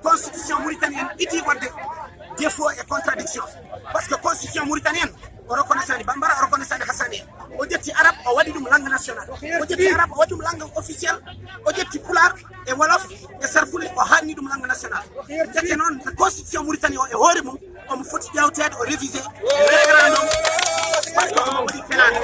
constitution mauritanienne idi wadde défaut et contradiction parce que constitution mauritanienne o reconnaissant Bambara o reconnaissant Hassania o jetti arabe o wadi dum langue nationale o jetti arabe o wadi dum langue officielle o jetti pulaar e wolof e sarfuli o hanni dum langue nationale jetti non constitution mauritanie o e hoore mum omo foti ƴewtede o révisé référendum parce que omo waɗi felade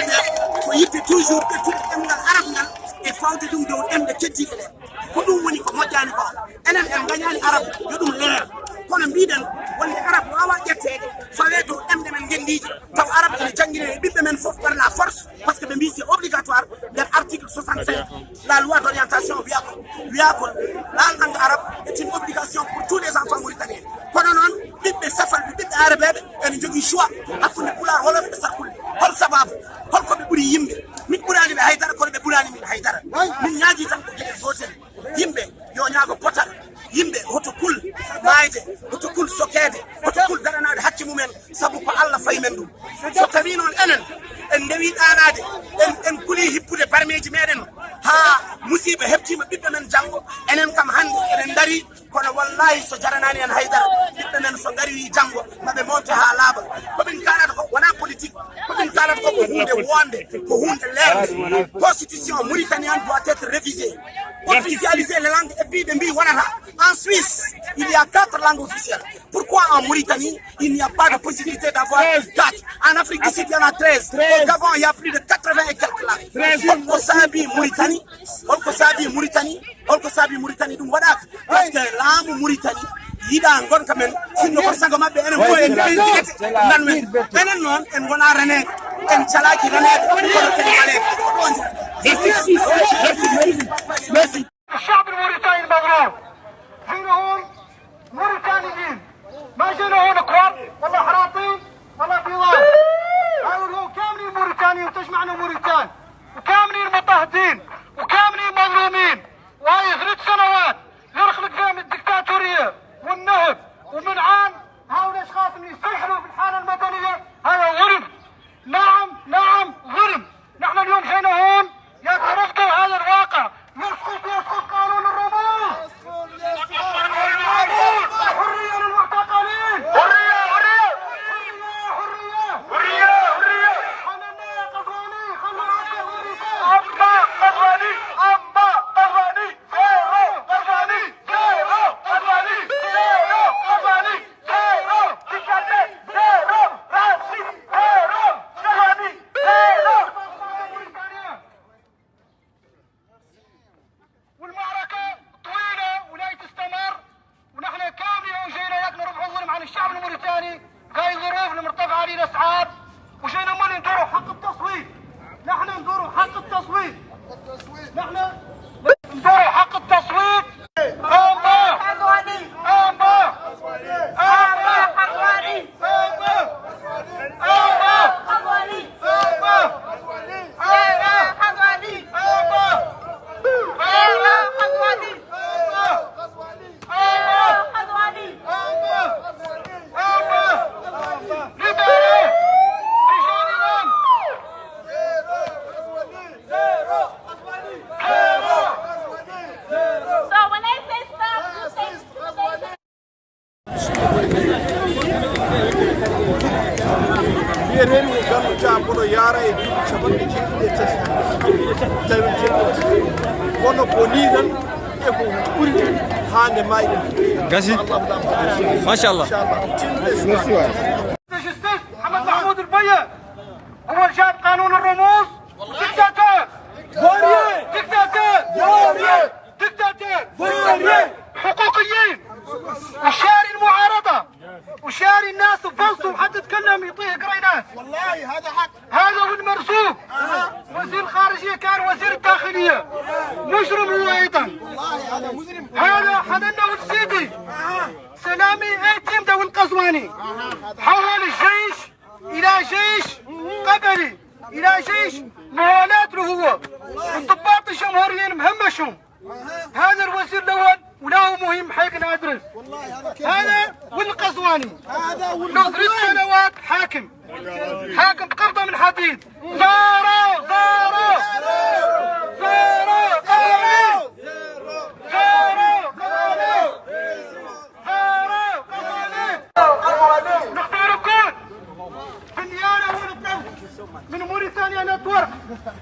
nde ko yitte toujours ƴettude ɗemngal arabe ngal e fawde ɗum dow ɗemɗe keddiɗe ɗe ko ɗum woni ko moƴƴani ko enen en gañani arabe yo ɗum leer kono mbiɗen wonde arabe wawa ƴettede fawe dow ɗemɗe men gendiji taw arabe ene jangguine e ɓiɓɓe men foof par la force parce que ɓe mbi c'est obligatoire nder article 65 la loi d'orientation wiya ko la langue arabe est une obligation pour tous les enfants mauritaniens kono noon ɓiɓɓe safalɓe ɓiɓɓe arabeɓe ene jogui choix hakkude pulaar wolof e sarkulle hol sababu holko ɓe ɓuuri yimɓe min ɓurani ɓe haydara kono ɓe ɓurani min haydara min ñaaji tan ko gueɗel gotel yimɓe yo ñaago potal yimɓe hoto kul mayde hoto kul sokede hoto kul daranade hakke mumen saabu ko Allah fayi men ɗum so tawi noon enen en dewi ɗanade en kuli hippude barmeji meɗen ha musiba hebtima ɓiɓɓe men janggo enen kam hande eɗen daari kono wallahi so jaranani en haydara ɓiɓɓe men so gari janggo maɓe monte ha laaɓa komin kalata ko wona politique komin kalata ko hunde wonde ko hunde lerde constitution mauritanienne doit être révisée officialiser les langues et puis de mbi wonata en Suisse il y a 4 langues officielles pourquoi en Mauritanie il n'y a pas de possibilité d'avoir 4 en Afrique du Sud il y en a 13 au Gabon il y a plus de 80 et quelques langues holko saabi Mauritanie ɗum waɗaka parce que laamu Mauritanie yiɗa gonka men sinno ko sago mabɓe enen fof en ɓeydigete nan men enen noon en gona renede en calaki renede kono ken walede الشعب الموريتاني المغرور جينا هون موريتانيين ما جينا هون كوار ولا حراطين ولا بيضان هون كاملين موريتانيين وتجمعنا موريتان وكاملين مضطهدين وكاملين مظلومين وهي 3 سنوات يرخلق فيهم الدكتاتورية والنهب ومن عام هؤلاء الاشخاص اللي يستشعروا بالحالة المدنية هذا ظلم نعم ظلم نحن اليوم جينا هون يترفضوا هذا الواقع يسقط قانون الرموز حرية للمعتقلين حرية خلنا قضواني الشعب الموريتاني جاي ظروف مرتفعة علينا اسعار وجينا مالي ندوروا حق التصويت نحن ندوروا حق التصويت نحن ندوروا حق التصويت ما شاء الله. محمد محمود البيه هو اللي جاب قانون الرموز دكتاتور حقوقيين وشاري المعارضه وشاري الناس وفلسوا حتى تكلم يعطيه قرينات. والله هذا حق. هذا هو المرزوق وزير الخارجيه كان وزير الداخليه مجرم هو ايضا. والله هذا مجرم. هذا حننا والسيدي سلامي ايتم دو القزواني حول الجيش الى جيش قبلي الى جيش موالات له هو والضباط الجمهوريين مهمشهم. هذا الوزير الاول ولا هو مهم حقنا ادرس. هذا والقزواني له 3 سنوات حاكم بقبضه من حديد. زاروا نختاركم بالنيابه ونطلب من موريتانيا نتورك،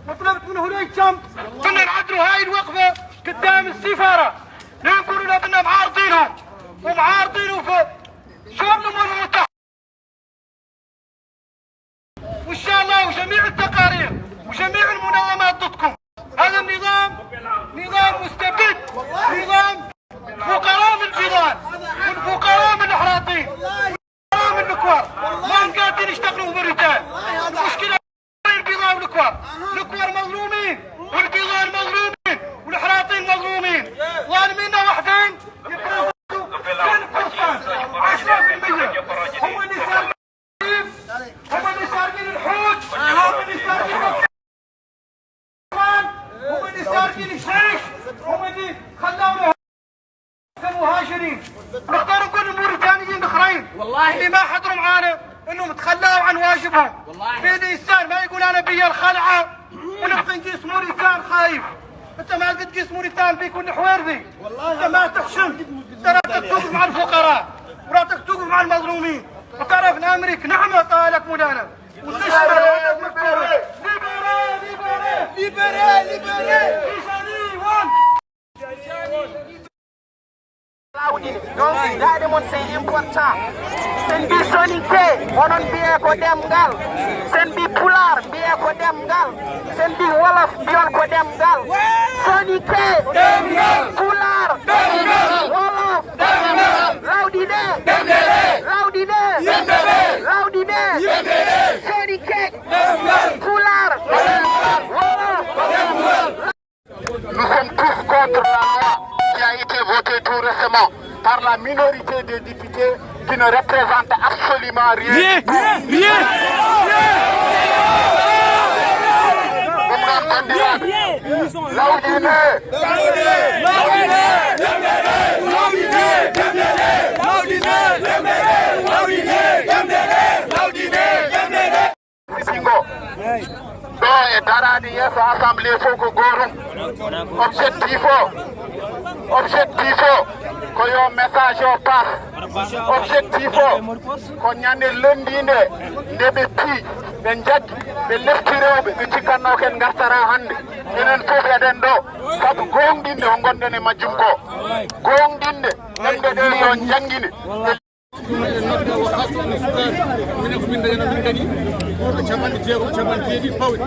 وطلبت من هيثم كنا نعدلوا هاي الوقفه قدام السفاره، لا نقولوا لا بدنا معارضينهم في شؤون الامم المتحده. وان شاء الله وجميع التقارير وجميع المنظمات ضدكم. هذا النظام نظام مستبد، نظام فقراء من البلاد والفقراء من الحراطين والفقراء من الكوار، ما قاعدين يشتغلوا بالرجال. المشكله البيضاء والكوار، الكوار مظلومين والبيضاء مظلومين والحراطين مظلومين، ظالمين وحدين يتنافسوا 10%. هم اللي سارقين، هم اللي سارقين الحوت، هم اللي سارقين هم اللي سارقين الشيش، هم اللي خلاونا كمهاجرين. نختار كل الموريتانيين الاخرين اللي ما حضروا معانا انهم تخلوا عن واجبهم. في انسان ما يقول انا بيا الخلعه ونبقى نقيس موريتان خايف. انت ما قد تقيس موريتان بيكون حويرذي، انت ما تحشم، ترى تقف مع الفقراء وراتك تقف مع المظلومين. وتعرف ان امريكا نعمه طالك مولانا وتشتغل وعندك مكتوبه ليبرال donc gaade mon c'est important. Sen bi soninke onon biye ko demgal, sen bi pular biye ko demgal, sen bi wolof biyon ko demgal. Soninke demgal, pular demgal, wolof demgal, lawdine demgal, lawdine soninke demgal, pular demgal, wolof demgal. Nous sommes tous contre la loi qui a été votée tout récemment par la minorité des députés qui ne représente absolument rien. Et darani yeso assemblée fof ko gotum objectif o ko yo message o passe. Objectif o ko ñande lendinde nde ɓe pii ɓe jaggi ɓe lefti rewɓe ɓe cikkanno ken gartara hannde enen fof eɗen ɗo sabu gonɗinde ko gonɗen e majjum ko gonɗinde ɗemɗe ɗe yo janggine.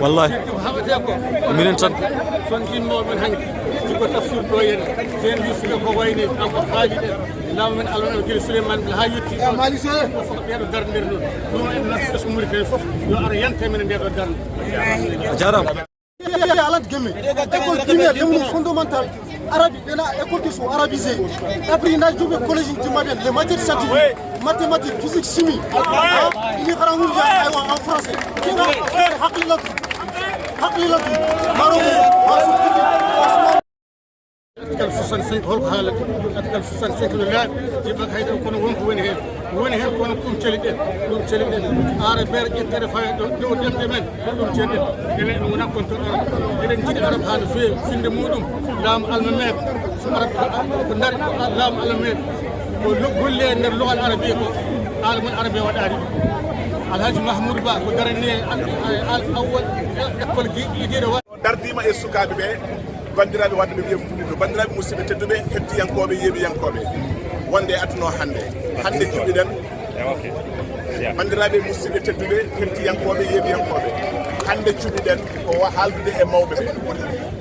والله من انت son jinno men hanki ko tafsir do yen sen yusuf ko wayni am ko haaji law men alon gil Souleymane bil hayyuti mali so ko beedo darndir non dum en nas ko muri fof yo ara yante men ndedo darn jaram alat gemme école primaire devenu fondamental arabe ena école qui sont arabisées après na jobe collège timaden les matières scientifiques mathématiques physique chimie ini xaramul ja aywa en français kina haqlilatu maromo atkal 65 hol haala atkal 65 la jibak hayda kono wonko woni hen kono dum celide are ber ƴettere fay do demde men dum celide enen wona kon to enen jidi arab haala feewi finde mudum lam almamed so arab ko dari lam almamed ko golle nder lugal arabi ko alamul arabi wadari alhaji mahmoud ba ko darani al awwal école gi yidido dardima e sukabe be bandiraɓe wadde mi wiya funito bandiraɓe musidɓe tedduɓe hettiyankoɓe yeeɓiyankoɓe wonde adduno hande jiɗɗiɗen bandiraɓe musidɓe tedduɓe hettiyankoɓe yeeɓiyankoɓe hande cuɓiɗen ko haaldude e mawɓe ɓe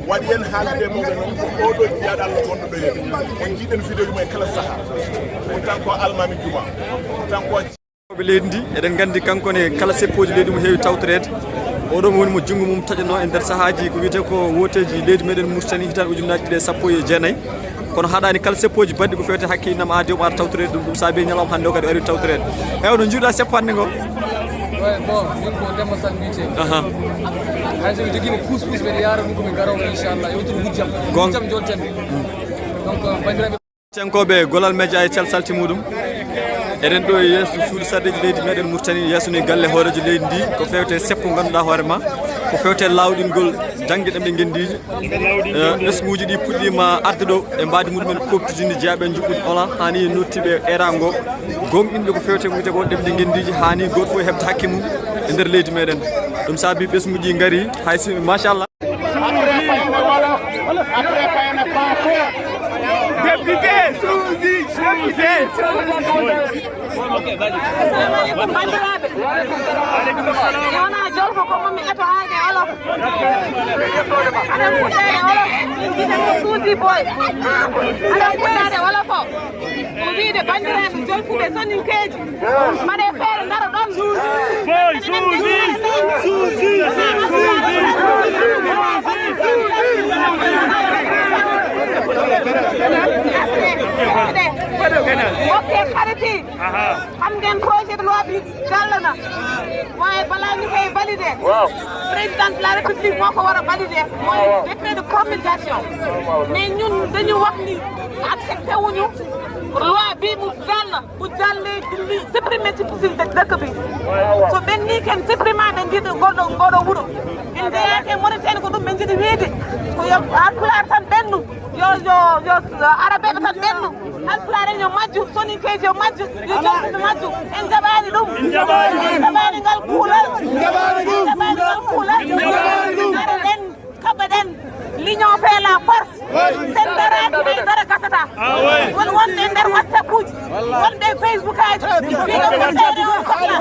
waɗi hen haaldude e mawɓe noon ko oɗo jiyaɗo Allah gonɗo ɗo yeeɓi on jiiɗen vidéo mum e kala saaha on tan ko almami juma on tan ko ɓe leydi ndi eɗen gandi kankone kala seppoji leydi mum heewi tawtorede oɗo mo woni mo jungo mum taƴano e nder sahaji ko wiyete ko woteji leydi meɗen Mauritanie hitande ujunaji ɗiɗi e sappo e jeenayyi kono haɗani kala seppoji baɗɗi ko fewte hakkillinam aadi omo ara tawtorede ɗum saabi ñalawma hannde o kadi o ari tawtorede no jiiɗa seppande ngo bon min ko Demba Sall mbiyete hay so mi joguino pousse pousse mbeɗa yaara ɗum komin garowo inchallah yewtude hujjam jonten donc bandiraɓe cenkoɓe golal media e calsalti muɗum eɗen ɗo yesso suudu sardeji leydi meɗen Mauritanie yesso ni galle hoorejo leydi ndi ko fewte seppo ganduɗa hoorema ko fewte lawɗingol janggue ɗemɓe gendiji ɓesguji ɗi puɗɗima arde ɗo e mbadi muɗumen koftidinde jeeyaɓe juɓɓude olan hani nottiɓe erango gonɗinɓe ko fewte wiyete ko ɗemɓe gendiji hani goto fo heɓde hakke mum e nder leydi meɗen ɗum saabi ɓesguji gaari hay machallah député Souzy wona jolfo ko momi eto haade olof aɗa fuɗɗade olof min jiɗamo Souzy boy aɗa fuɗɗade olof o ko wiide bandiraɓe jolfuɓe soninkeji mbaɗe feere daro ɗon ok xariti xam ngeen projet de loi bi jàll na waaye balaa ñu koy valider président de la république moo ko war a valider mooy décret de promulgation mais ñun dañu wax ni accepté wuñu loi bi mu jàllee dindi supprimer ci dëkk bi so ɓenni ken supprimade jiɗo ngoɗo wuuro en jeyake Mauritanie ko ɗum ɓe jiɗi wiide ko yo Haalpulaar tan ɓennu yo arabeɓe tan ɓennu Haalpulaar en yo majju soninkeji yo majju yo jolfuɓe majju en jaɓani ɗum jaɓani ngal kuulal aɗen kaɓaɗen l'union fait la force sen daraki hay dara gasata won wonɓe nder WhatsApp uji wonɓe Facebook aji wiɗo ko seede on sohla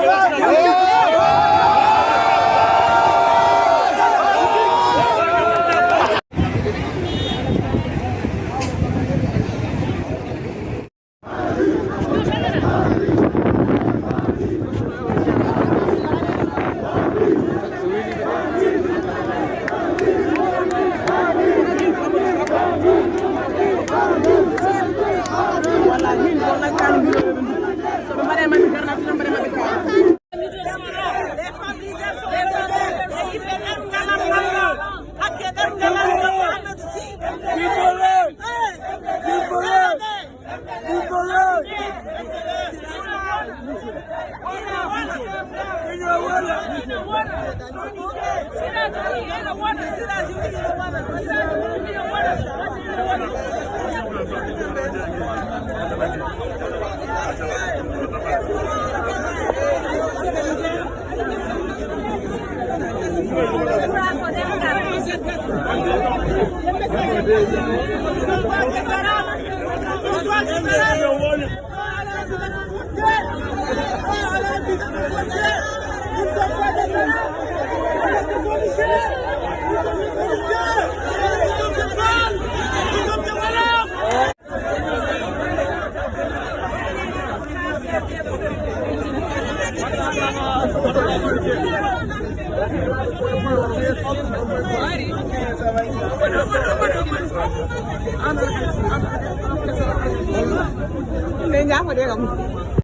Đây nhá, ở đây là